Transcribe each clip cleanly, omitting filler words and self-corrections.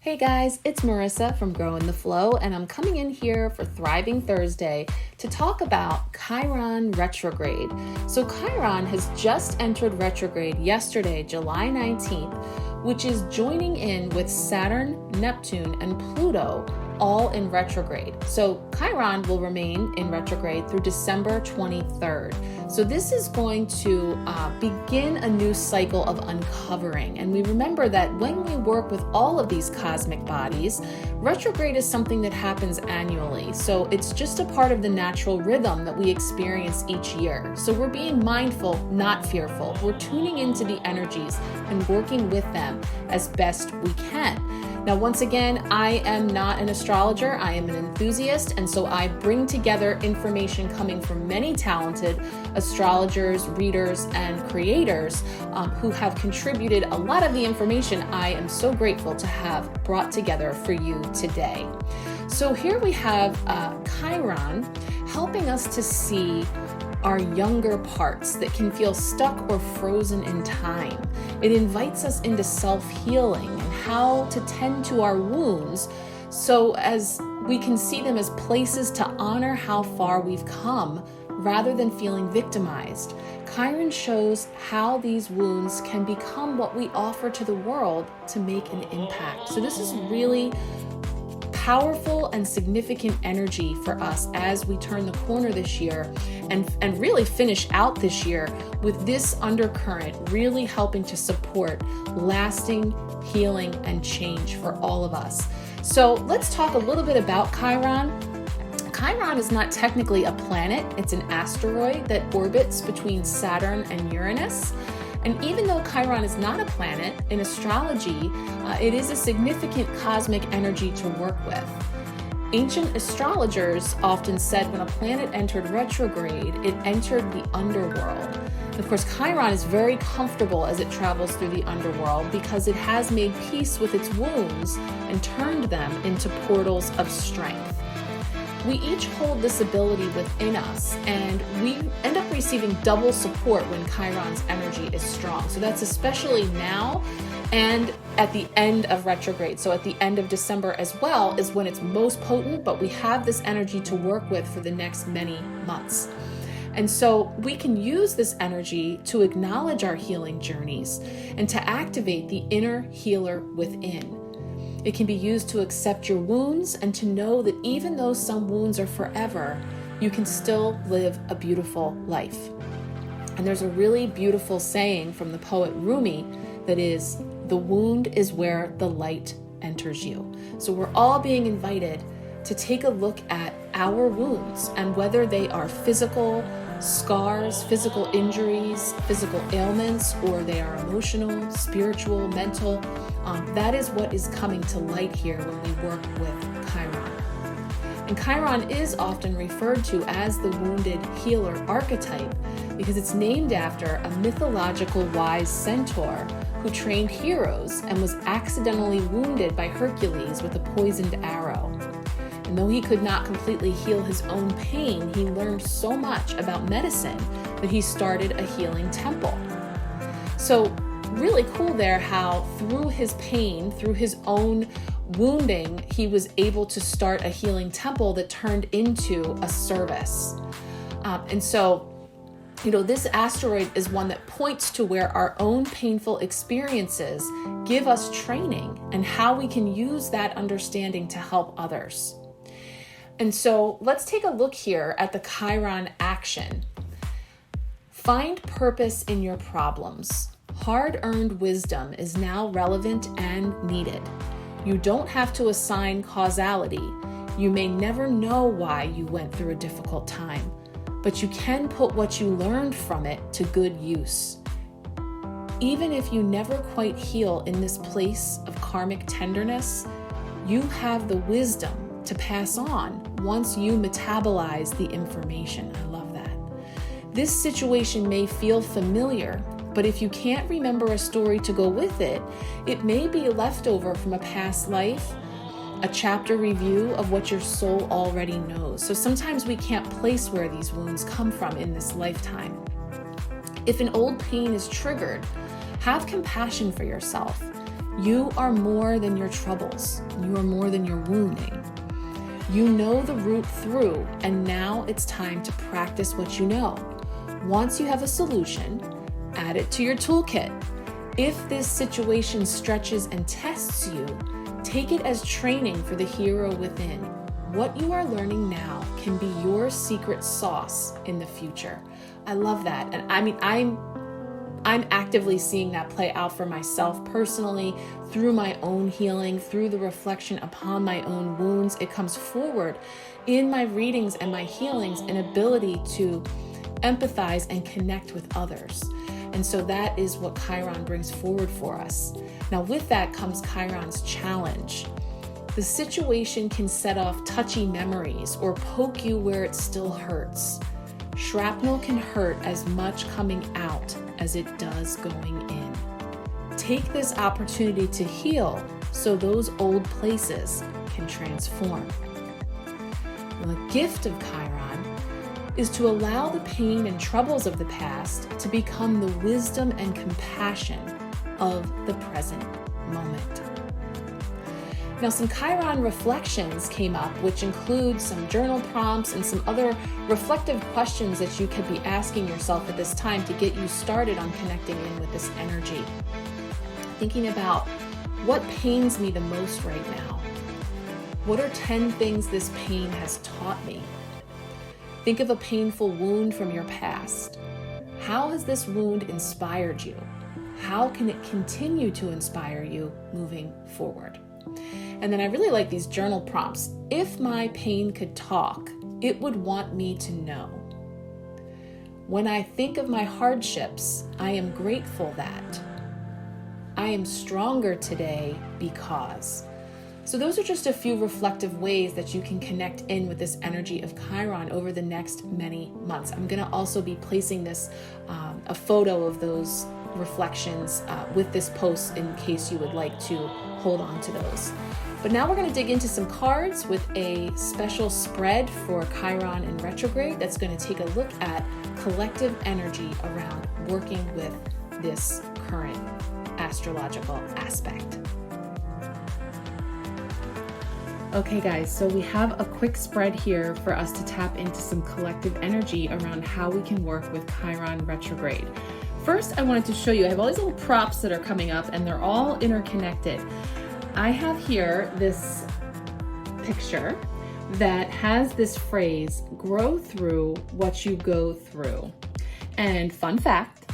Hey guys, it's Marissa from Growing the Flow, and I'm coming in here for Thriving Thursday to talk about Chiron Retrograde. So Chiron has just entered retrograde yesterday, July 19th, which is joining in with Saturn, Neptune, and Pluto all in retrograde. So Chiron will remain in retrograde through December 23rd. So this is going to begin a new cycle of uncovering. And we remember that when we work with all of these cosmic bodies, retrograde is something that happens annually. So it's just a part of the natural rhythm that we experience each year. So we're being mindful, not fearful. We're tuning into the energies and working with them as best we can. Now, once again, I am not an astrologer, I am an enthusiast, and so I bring together information coming from many talented astrologers, readers, and creators who have contributed a lot of the information I am so grateful to have brought together for you today. So here we have Chiron helping us to see our younger parts that can feel stuck or frozen in time. It invites us into self-healing and how to tend to our wounds so as we can see them as places to honor how far we've come rather than feeling victimized. Chiron shows how these wounds can become what we offer to the world to make an impact. So this is really powerful and significant energy for us as we turn the corner this year and really finish out this year with this undercurrent really helping to support lasting healing and change for all of us. So let's talk a little bit about Chiron. Chiron is not technically a planet, it's an asteroid that orbits between Saturn and Uranus. And even though Chiron is not a planet, in astrology, it is a significant cosmic energy to work with. Ancient astrologers often said when a planet entered retrograde, it entered the underworld. Of course, Chiron is very comfortable as it travels through the underworld because it has made peace with its wounds and turned them into portals of strength. We each hold this ability within us, and we end up receiving double support when Chiron's energy is strong. So that's especially now and at the end of retrograde. So at the end of December as well is when it's most potent, but we have this energy to work with for the next many months. And so we can use this energy to acknowledge our healing journeys and to activate the inner healer within. It can be used to accept your wounds and to know that even though some wounds are forever, you can still live a beautiful life. And there's a really beautiful saying from the poet Rumi that is, "The wound is where the light enters you." So we're all being invited to take a look at our wounds and whether they are physical scars, physical injuries, physical ailments, or they are emotional, spiritual, mental. That is what is coming to light here when we work with Chiron. And Chiron is often referred to as the wounded healer archetype because it's named after a mythological wise centaur who trained heroes and was accidentally wounded by Hercules with a poisoned arrow. And though he could not completely heal his own pain, he learned so much about medicine that he started a healing temple. So really cool there how through his pain, through his own wounding, he was able to start a healing temple that turned into a service. And so, this asteroid is one that points to where our own painful experiences give us training and how we can use that understanding to help others. And so let's take a look here at the Chiron action. Find purpose in your problems. Hard-earned wisdom is now relevant and needed. You don't have to assign causality. You may never know why you went through a difficult time, but you can put what you learned from it to good use. Even if you never quite heal in this place of karmic tenderness, you have the wisdom to pass on once you metabolize the information. I love that. This situation may feel familiar, but if you can't remember a story to go with it, it may be a leftover from a past life, a chapter review of what your soul already knows. So sometimes we can't place where these wounds come from in this lifetime. If an old pain is triggered, have compassion for yourself. You are more than your troubles. You are more than your wounding. You know the route through, and now it's time to practice what you know. Once you have a solution, add it to your toolkit. If this situation stretches and tests you, take it as training for the hero within. What you are learning now can be your secret sauce in the future. I love that. And I mean, I'm actively seeing that play out for myself personally through my own healing, through the reflection upon my own wounds. It comes forward in my readings and my healings, an ability to empathize and connect with others. And so that is what Chiron brings forward for us. Now with that comes Chiron's challenge. The situation can set off touchy memories or poke you where it still hurts. Shrapnel can hurt as much coming out as it does going in. Take this opportunity to heal so those old places can transform. The gift of Chiron is to allow the pain and troubles of the past to become the wisdom and compassion of the present moment. Now, some Chiron reflections came up, which include some journal prompts and some other reflective questions that you could be asking yourself at this time to get you started on connecting in with this energy. Thinking about what pains me the most right now. What are 10 things this pain has taught me? Think of a painful wound from your past. How has this wound inspired you? How can it continue to inspire you moving forward? And then I really like these journal prompts. If my pain could talk, it would want me to know. When I think of my hardships, I am grateful that I am stronger today because. So those are just a few reflective ways that you can connect in with this energy of Chiron over the next many months. I'm going to also be placing this, a photo of those reflections with this post in case you would like to hold on to those. But now we're going to dig into some cards with a special spread for Chiron in retrograde that's going to take a look at collective energy around working with this current astrological aspect. Okay guys, so we have a quick spread here for us to tap into some collective energy around how we can work with Chiron retrograde. First, I wanted to show you, I have all these little props that are coming up and they're all interconnected. I have here this picture that has this phrase, grow through what you go through. And fun fact,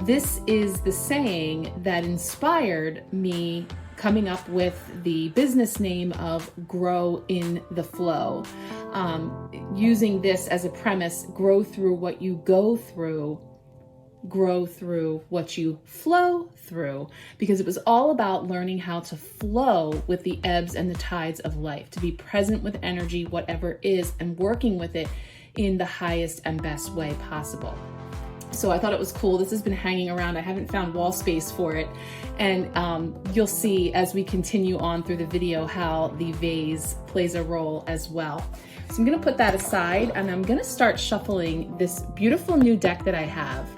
this is the saying that inspired me coming up with the business name of Grow in the Flow. Using this as a premise, grow through what you go through, grow through what you flow through, because it was all about learning how to flow with the ebbs and the tides of life, to be present with energy, whatever it is, and working with it in the highest and best way possible. So I thought it was cool. This has been hanging around. I haven't found wall space for it. And you'll see as we continue on through the video how the vase plays a role as well. So I'm gonna put that aside and I'm gonna start shuffling this beautiful new deck that I have.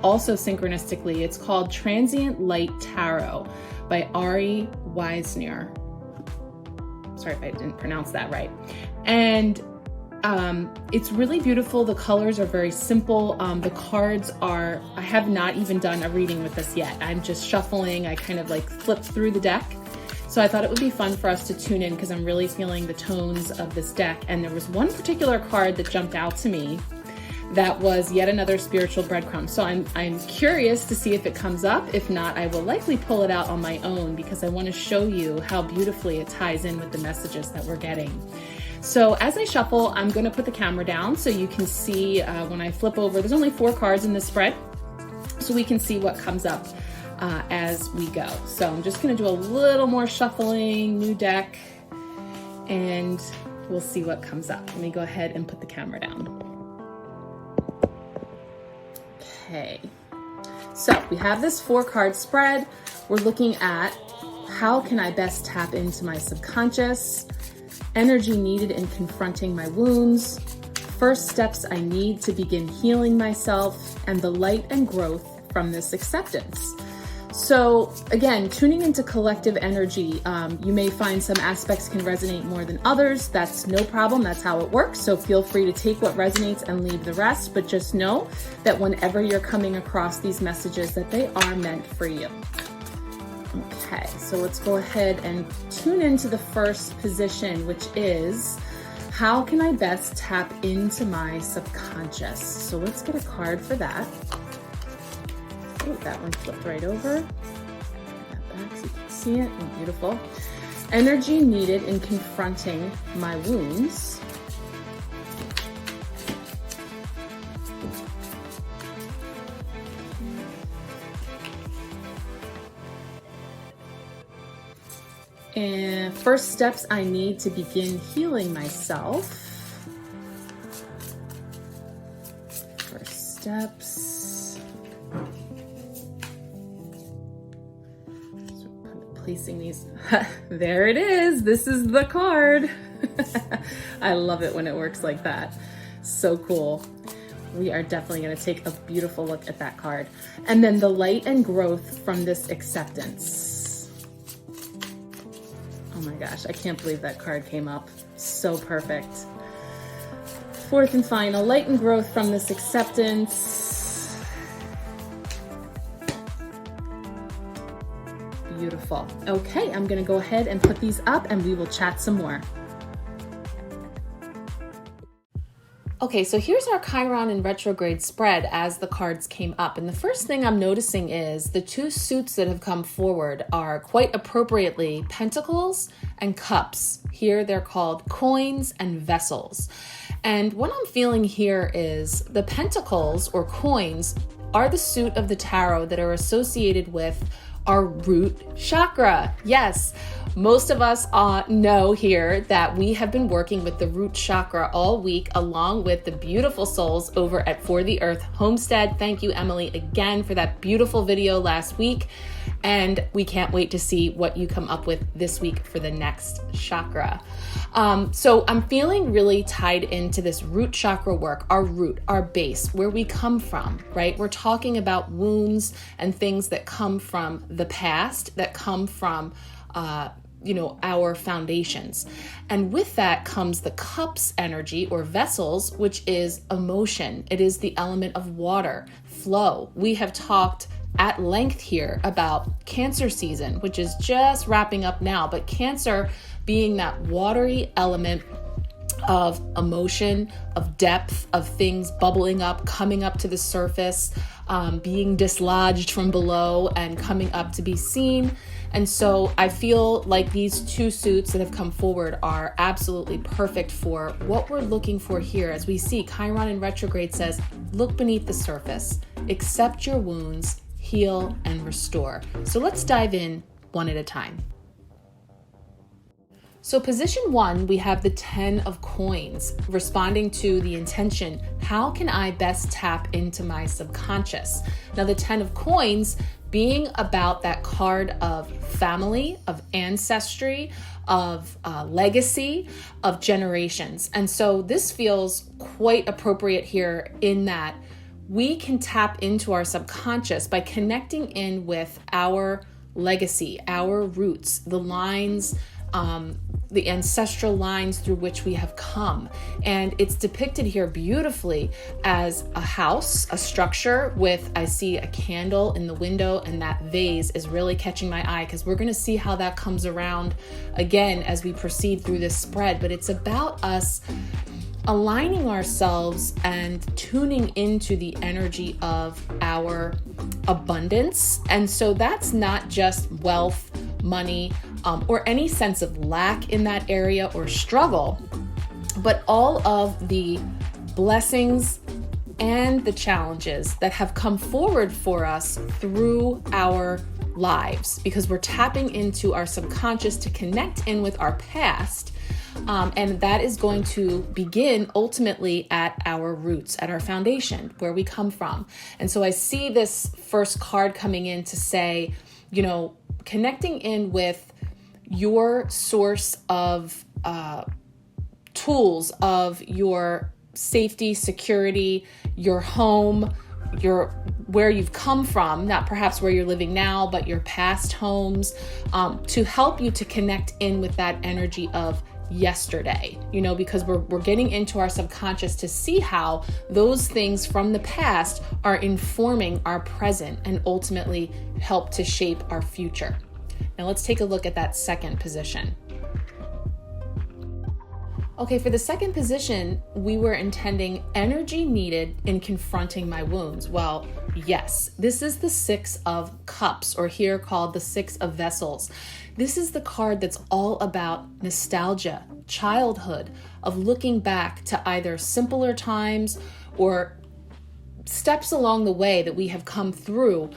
Also synchronistically, it's called Transient Light Tarot by Wisner. Sorry if I didn't pronounce that right. And it's really beautiful. The colors are very simple. The cards are, I have not even done a reading with this yet. I'm just shuffling. I kind of like flipped through the deck. So I thought it would be fun for us to tune in because I'm really feeling the tones of this deck. And there was one particular card that jumped out to me that was yet another spiritual breadcrumb. So I'm curious to see if it comes up. If not, I will likely pull it out on my own because I want to show you how beautifully it ties in with the messages that we're getting. So as I shuffle, I'm going to put the camera down so you can see when I flip over. There's only 4 cards in this spread, so we can see what comes up as we go. So I'm just going to do a little more shuffling, new deck, and we'll see what comes up. Let me go ahead and put the camera down. Okay, so we have this 4-card spread. We're looking at how can I best tap into my subconscious, energy needed in confronting my wounds, first steps I need to begin healing myself, and the light and growth from this acceptance. So again, tuning into collective energy, you may find some aspects can resonate more than others. That's no problem. That's how it works. So feel free to take what resonates and leave the rest, but just know that whenever you're coming across these messages, that they are meant for you. Okay, so let's go ahead and tune into the first position, which is, how can I best tap into my subconscious? So let's get a card for that. Oh, that one flipped right over. That back so you can see it. Oh, beautiful. Energy needed in confronting my wounds. And first steps I need to begin healing myself. First steps. Placing these. There it is. This is the card. I love it when it works like that. So cool. We are definitely going to take a beautiful look at that card. And then the light and growth from this acceptance. Oh my gosh, I can't believe that card came up. So perfect. Fourth and final, light and growth from this acceptance. Beautiful. Okay, I'm going to go ahead and put these up and we will chat some more. Okay, so here's our Chiron in retrograde spread as the cards came up. And the first thing I'm noticing is the two suits that have come forward are quite appropriately pentacles and cups. Here they're called coins and vessels. And what I'm feeling here is the pentacles or coins are the suit of the tarot that are associated with our root chakra. Yes, most of us know here that we have been working with the root chakra all week, along with the beautiful souls over at For the Earth Homestead. Thank you, Emily, again for that beautiful video last week. And we can't wait to see what you come up with this week for the next chakra. So I'm feeling really tied into this root chakra work, our root, our base, where we come from, right? We're talking about wounds and things that come from the past, that come from, our foundations. And with that comes the cups energy or vessels, which is emotion. It is the element of water, flow. We have talked at length here about Cancer season, which is just wrapping up now, but Cancer being that watery element of emotion, of depth, of things bubbling up, coming up to the surface, being dislodged from below and coming up to be seen. And so I feel like these two suits that have come forward are absolutely perfect for what we're looking for here. As we see, Chiron in retrograde says, look beneath the surface, accept your wounds, heal, and restore. So let's dive in one at a time. So position one, we have the 10 of coins, responding to the intention, how can I best tap into my subconscious? Now the 10 of coins being about that card of family, of ancestry, of legacy, of generations. And so this feels quite appropriate here in that we can tap into our subconscious by connecting in with our legacy, our roots, the lines, the ancestral lines through which we have come. And it's depicted here beautifully as a house, a structure with, I see a candle in the window, and that vase is really catching my eye because we're going to see how that comes around again as we proceed through this spread. But it's about us aligning ourselves and tuning into the energy of our abundance. And so that's not just wealth, money, or any sense of lack in that area or struggle, but all of the blessings and the challenges that have come forward for us through our lives, because we're tapping into our subconscious to connect in with our past. And that is going to begin ultimately at our roots, at our foundation, where we come from. And so I see this first card coming in to say, connecting in with your source of tools, of your safety, security, your home, your where you've come from, not perhaps where you're living now, but your past homes, to help you to connect in with that energy of yesterday, because we're getting into our subconscious to see how those things from the past are informing our present and ultimately help to shape our future. Now let's take a look at that second position. Okay, for the second position, we were intending energy needed in confronting my wounds. Well, yes, this is the Six of Cups, or here called the Six of Vessels. This is the card that's all about nostalgia, childhood, of looking back to either simpler times or steps along the way that we have come through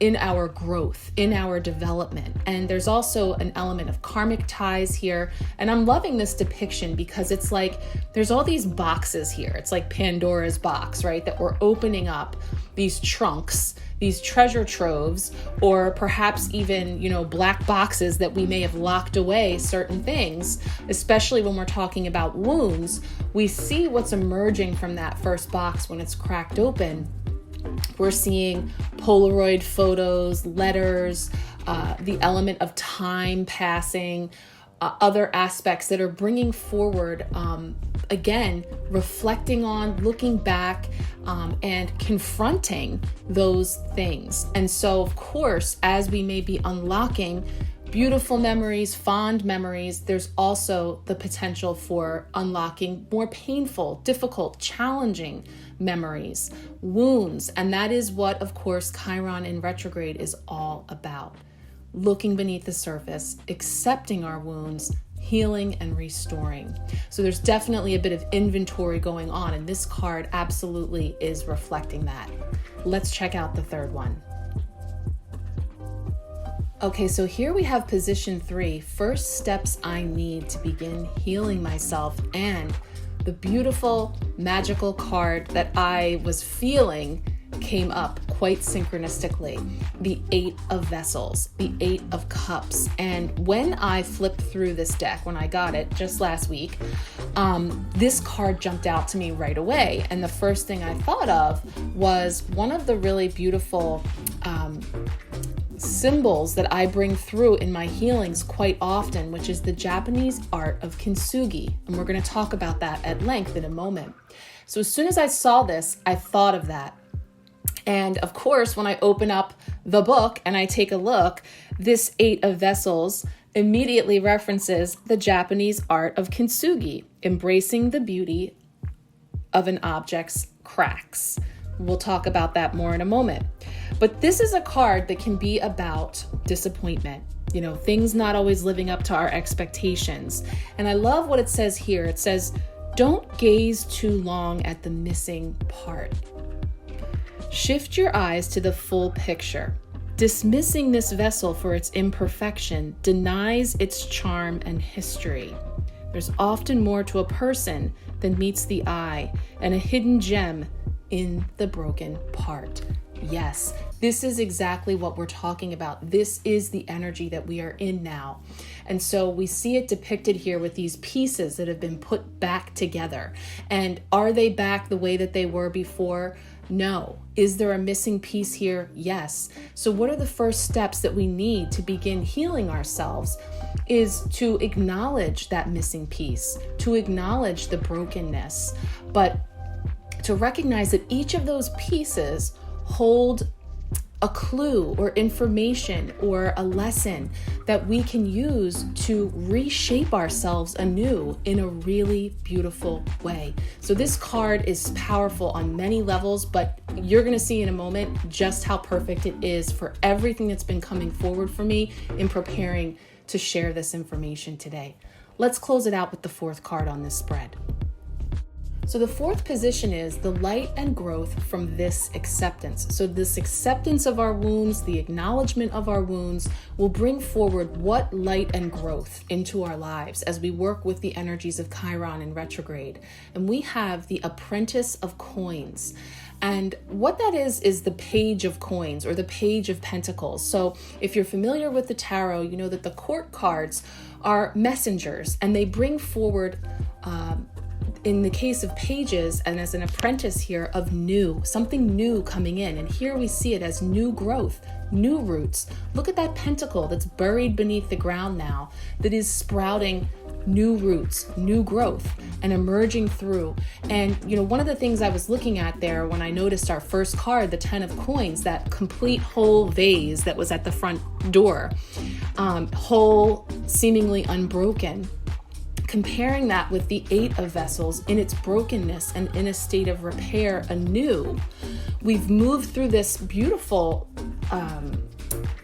in our growth, in our development. And there's also an element of karmic ties here. And I'm loving this depiction because it's like there's all these boxes here. It's like Pandora's box, right? That we're opening up these trunks, these treasure troves, or perhaps even, black boxes that we may have locked away certain things, especially when we're talking about wounds. We see what's emerging from that first box when it's cracked open. We're seeing Polaroid photos, letters, the element of time passing, other aspects that are bringing forward, again, reflecting on, looking back, and confronting those things. And so, of course, as we may be unlocking beautiful memories, fond memories, there's also the potential for unlocking more painful, difficult, challenging memories, wounds. And that is what, of course, Chiron in retrograde is all about. Looking beneath the surface, accepting our wounds, healing and restoring. So there's definitely a bit of inventory going on, and this card absolutely is reflecting that. Let's check out the third one. Okay, so here we have position 3, first steps I need to begin healing myself, and the beautiful magical card that I was feeling came up quite synchronistically, the 8 of Vessels, the 8 of Cups. And when I flipped through this deck, when I got it just last week, this card jumped out to me right away. And the first thing I thought of was one of the really beautiful symbols that I bring through in my healings quite often, which is the Japanese art of kintsugi. And we're going to talk about that at length in a moment. So as soon as I saw this, I thought of that. And of course, when I open up the book and I take a look, this 8 of Vessels immediately references the Japanese art of kintsugi, embracing the beauty of an object's cracks. We'll talk about that more in a moment. But this is a card that can be about disappointment, things not always living up to our expectations. And I love what it says here. It says, don't gaze too long at the missing part. Shift your eyes to the full picture. Dismissing this vessel for its imperfection denies its charm and history. There's often more to a person than meets the eye, and a hidden gem in the broken part. Yes, this is exactly what we're talking about. This is the energy that we are in now. And so we see it depicted here with these pieces that have been put back together. And are they back the way that they were before? No. Is there a missing piece here? Yes. So what are the first steps that we need to begin healing ourselves? Is to acknowledge that missing piece, to acknowledge the brokenness, but to recognize that each of those pieces hold a clue or information or a lesson that we can use to reshape ourselves anew in a really beautiful way. So this card is powerful on many levels, but you're going to see in a moment just how perfect it is for everything that's been coming forward for me in preparing to share this information today. Let's close it out with the fourth card on this spread. So the fourth position is the light and growth from this acceptance. So this acceptance of our wounds, the acknowledgement of our wounds, will bring forward what light and growth into our lives as we work with the energies of Chiron in retrograde. And we have the Apprentice of Coins. And what that is the Page of Coins or the Page of Pentacles. So if you're familiar with the tarot, you know that the court cards are messengers and they bring forward in the case of pages and as an apprentice here of new, something new coming in. And here we see it as new growth, new roots. Look at that pentacle that's buried beneath the ground now, that is sprouting new roots, new growth, and emerging through. And, one of the things I was looking at there when I noticed our first card, the 10 of coins, that complete whole vase that was at the front door, whole, seemingly unbroken. Comparing that with the 8 of vessels in its brokenness and in a state of repair anew, we've moved through this beautiful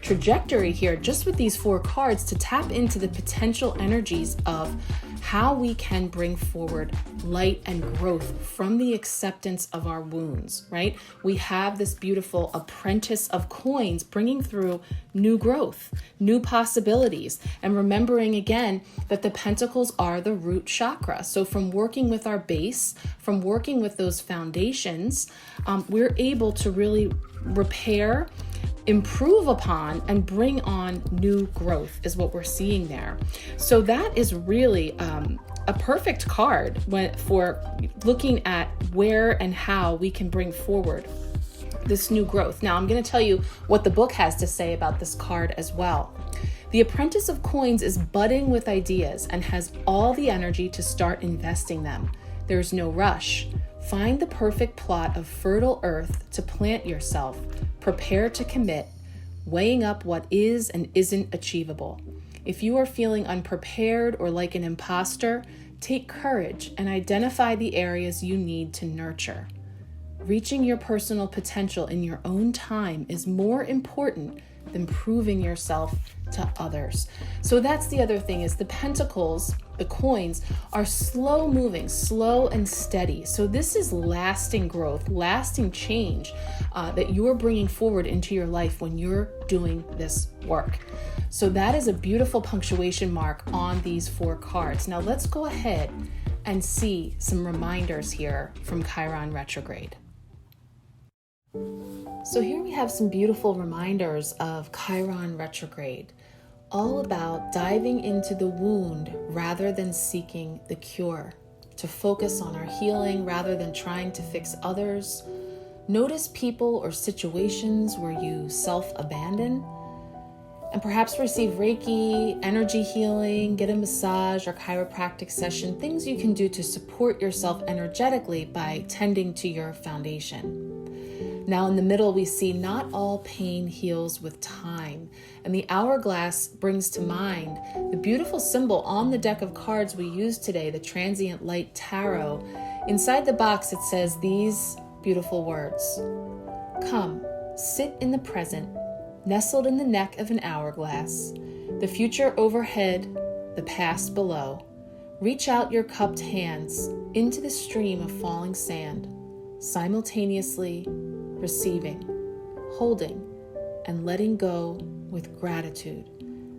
trajectory here just with these 4 cards to tap into the potential energies of how we can bring forward light and growth from the acceptance of our wounds, right? We have this beautiful apprentice of coins bringing through new growth, new possibilities, and remembering again that the pentacles are the root chakra. So from working with our base, from working with those foundations, we're able to really repair, improve upon, and bring on new growth is what we're seeing there. So that is really a perfect card for looking at where and how we can bring forward this new growth. Now I'm going to tell you what the book has to say about this card as well. The Apprentice of Coins is budding with ideas and has all the energy to start investing them. There's no rush. Find the perfect plot of fertile earth to plant yourself. Prepare to commit, weighing up what is and isn't achievable. If you are feeling unprepared or like an imposter, take courage and identify the areas you need to nurture. Reaching your personal potential in your own time is more important than proving yourself to others. So that's the other thing, is the pentacles, the coins, are slow moving, slow and steady. So this is lasting growth, lasting change that you're bringing forward into your life when you're doing this work. So that is a beautiful punctuation mark on these 4 cards. Now let's go ahead and see some reminders here from Chiron Retrograde. So here we have some beautiful reminders of Chiron Retrograde, all about diving into the wound rather than seeking the cure, to focus on our healing rather than trying to fix others. Notice people or situations where you self-abandon, and perhaps receive Reiki, energy healing, get a massage or chiropractic session, things you can do to support yourself energetically by tending to your foundation. Now in the middle, we see not all pain heals with time. And the hourglass brings to mind the beautiful symbol on the deck of cards we use today, the Transient Light Tarot. Inside the box, it says these beautiful words: "Come, sit in the present, nestled in the neck of an hourglass, the future overhead, the past below. Reach out your cupped hands into the stream of falling sand, simultaneously receiving, holding, and letting go with gratitude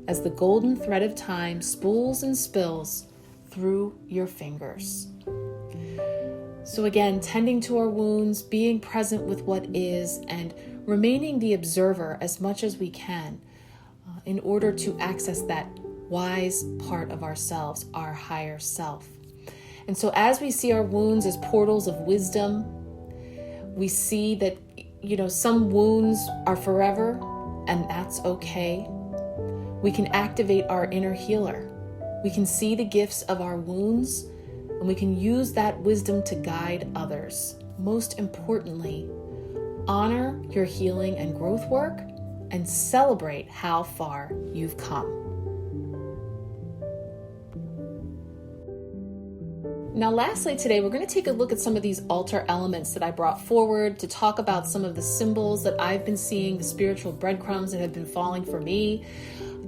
as the golden thread of time spools and spills through your fingers." So again, tending to our wounds, being present with what is, and remaining the observer as much as we can in order to access that wise part of ourselves, our higher self. And so as we see our wounds as portals of wisdom, we see that, some wounds are forever, and that's okay. We can activate our inner healer. We can see the gifts of our wounds, and we can use that wisdom to guide others. Most importantly, honor your healing and growth work and celebrate how far you've come. Now, lastly, today, we're going to take a look at some of these altar elements that I brought forward to talk about some of the symbols that I've been seeing, the spiritual breadcrumbs that have been falling for me.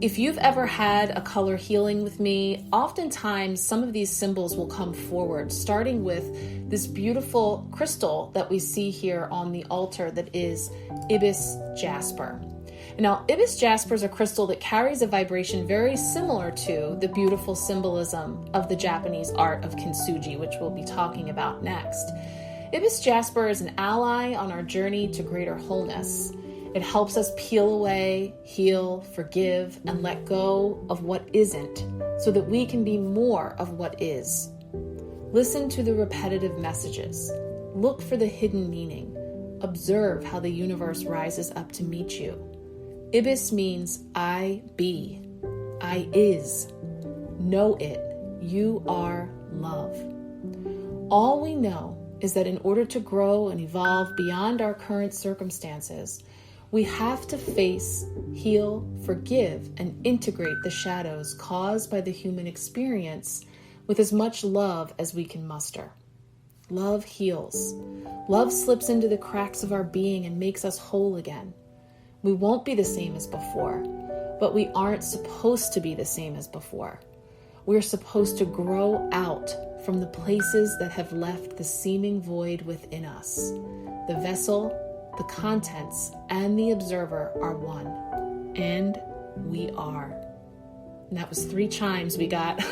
If you've ever had a color healing with me, oftentimes some of these symbols will come forward, starting with this beautiful crystal that we see here on the altar that is ibis jasper. Now, ibis jasper is a crystal that carries a vibration very similar to the beautiful symbolism of the Japanese art of kintsugi, which we'll be talking about next. Ibis jasper is an ally on our journey to greater wholeness. It helps us peel away, heal, forgive, and let go of what isn't so that we can be more of what is. Listen to the repetitive messages. Look for the hidden meaning. Observe how the universe rises up to meet you. Ibis means I be. I is. Know it. You are love. All we know is that in order to grow and evolve beyond our current circumstances, we have to face, heal, forgive, and integrate the shadows caused by the human experience with as much love as we can muster. Love heals. Love slips into the cracks of our being and makes us whole again. We won't be the same as before, but we aren't supposed to be the same as before. We're supposed to grow out from the places that have left the seeming void within us. The vessel, the contents, and the observer are one, and we are. And that was 3 chimes we got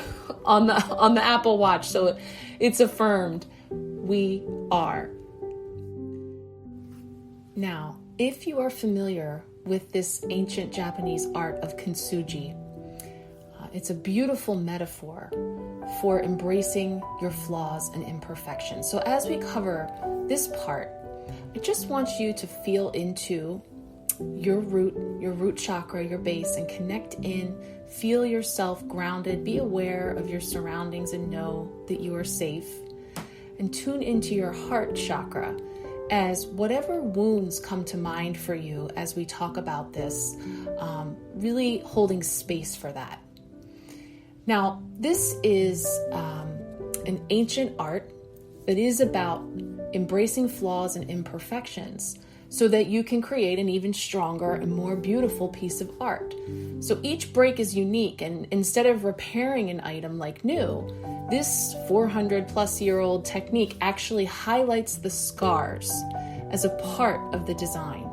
on the Apple Watch, so it's affirmed. We are. Now, if you are familiar with this ancient Japanese art of kintsugi, it's a beautiful metaphor for embracing your flaws and imperfections. So as we cover this part, I just want you to feel into your root chakra, your base, and connect in. Feel yourself grounded. Be aware of your surroundings and know that you are safe. And tune into your heart chakra as whatever wounds come to mind for you as we talk about this, really holding space for that. Now, this is an ancient art that is about embracing flaws and imperfections so that you can create an even stronger and more beautiful piece of art. So each break is unique, and instead of repairing an item like new, this 400-plus-year-old technique actually highlights the scars as a part of the design.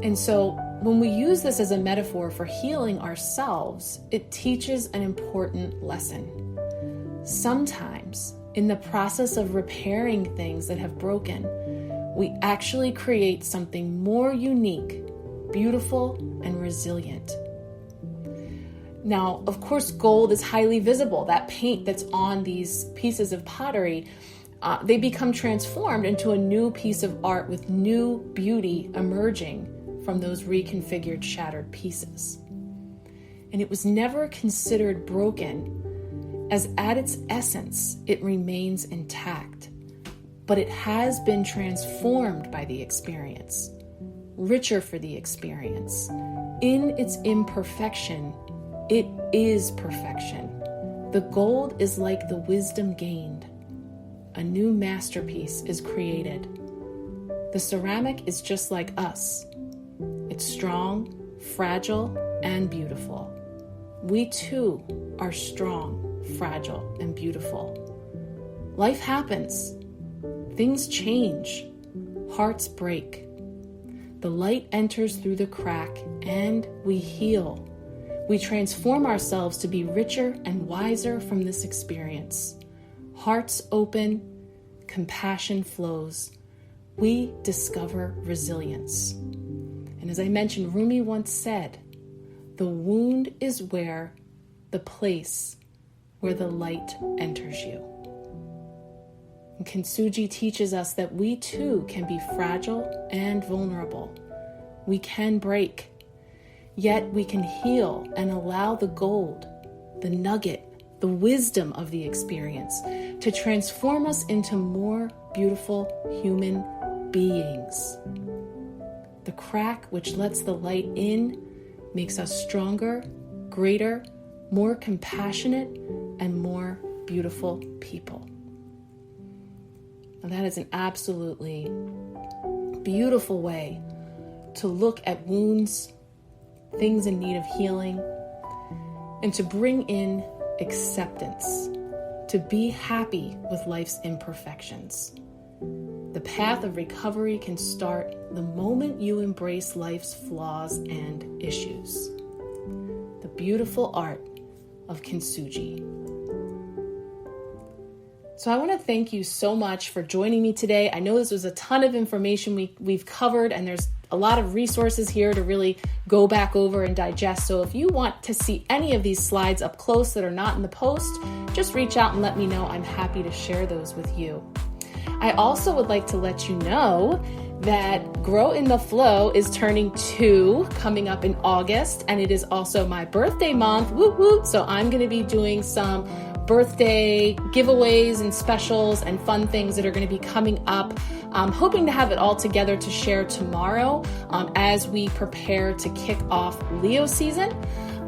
And so when we use this as a metaphor for healing ourselves, it teaches an important lesson. Sometimes, in the process of repairing things that have broken, we actually create something more unique, beautiful, and resilient. Now, of course, gold is highly visible. That paint that's on these pieces of pottery, they become transformed into a new piece of art with new beauty emerging from those reconfigured, shattered pieces. And it was never considered broken, as at its essence, it remains intact. But it has been transformed by the experience, richer for the experience. In its imperfection, it is perfection. The gold is like the wisdom gained. A new masterpiece is created. The ceramic is just like us. It's strong, fragile, and beautiful. We too are strong, fragile, and beautiful. Life happens. Things change. Hearts break. The light enters through the crack, and we heal. We transform ourselves to be richer and wiser from this experience. Hearts open, compassion flows. We discover resilience. And as I mentioned, Rumi once said, the wound is the place where the light enters you. And kintsugi teaches us that we too can be fragile and vulnerable. We can break, yet we can heal and allow the gold, the nugget, the wisdom of the experience to transform us into more beautiful human beings. The crack which lets the light in makes us stronger, greater, more compassionate, and more beautiful people. And that is an absolutely beautiful way to look at wounds, things in need of healing, and to bring in acceptance, to be happy with life's imperfections. The path of recovery can start the moment you embrace life's flaws and issues. The beautiful art of kintsugi. So I want to thank you so much for joining me today. I know this was a ton of information we've covered, and there's a lot of resources here to really go back over and digest. So if you want to see any of these slides up close that are not in the post, just reach out and let me know. I'm happy to share those with you. I also would like to let you know that Grow in the Flow is turning 2 coming up in August, and it is also my birthday month. Woot woot! So I'm going to be doing some birthday giveaways and specials and fun things that are going to be coming up. I'm hoping to have it all together to share tomorrow as we prepare to kick off Leo season.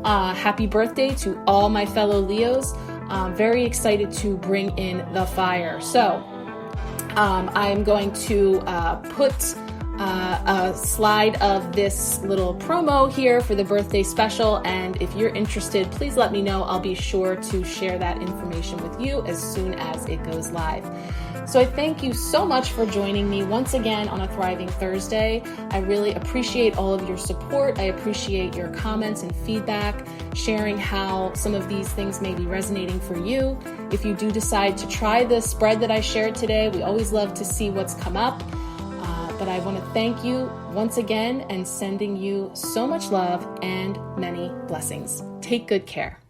Happy birthday to all my fellow Leos. I'm very excited to bring in the fire. So I'm going to put a slide of this little promo here for the birthday special, and if you're interested, please let me know. I'll be sure to share that information with you as soon as it goes live. So I thank you so much for joining me once again on a Thriving Thursday. I really appreciate all of your support. I appreciate your comments and feedback, sharing how some of these things may be resonating for you. If you do decide to try the spread that I shared today, we always love to see what's come up. But I want to thank you once again and sending you so much love and many blessings. Take good care.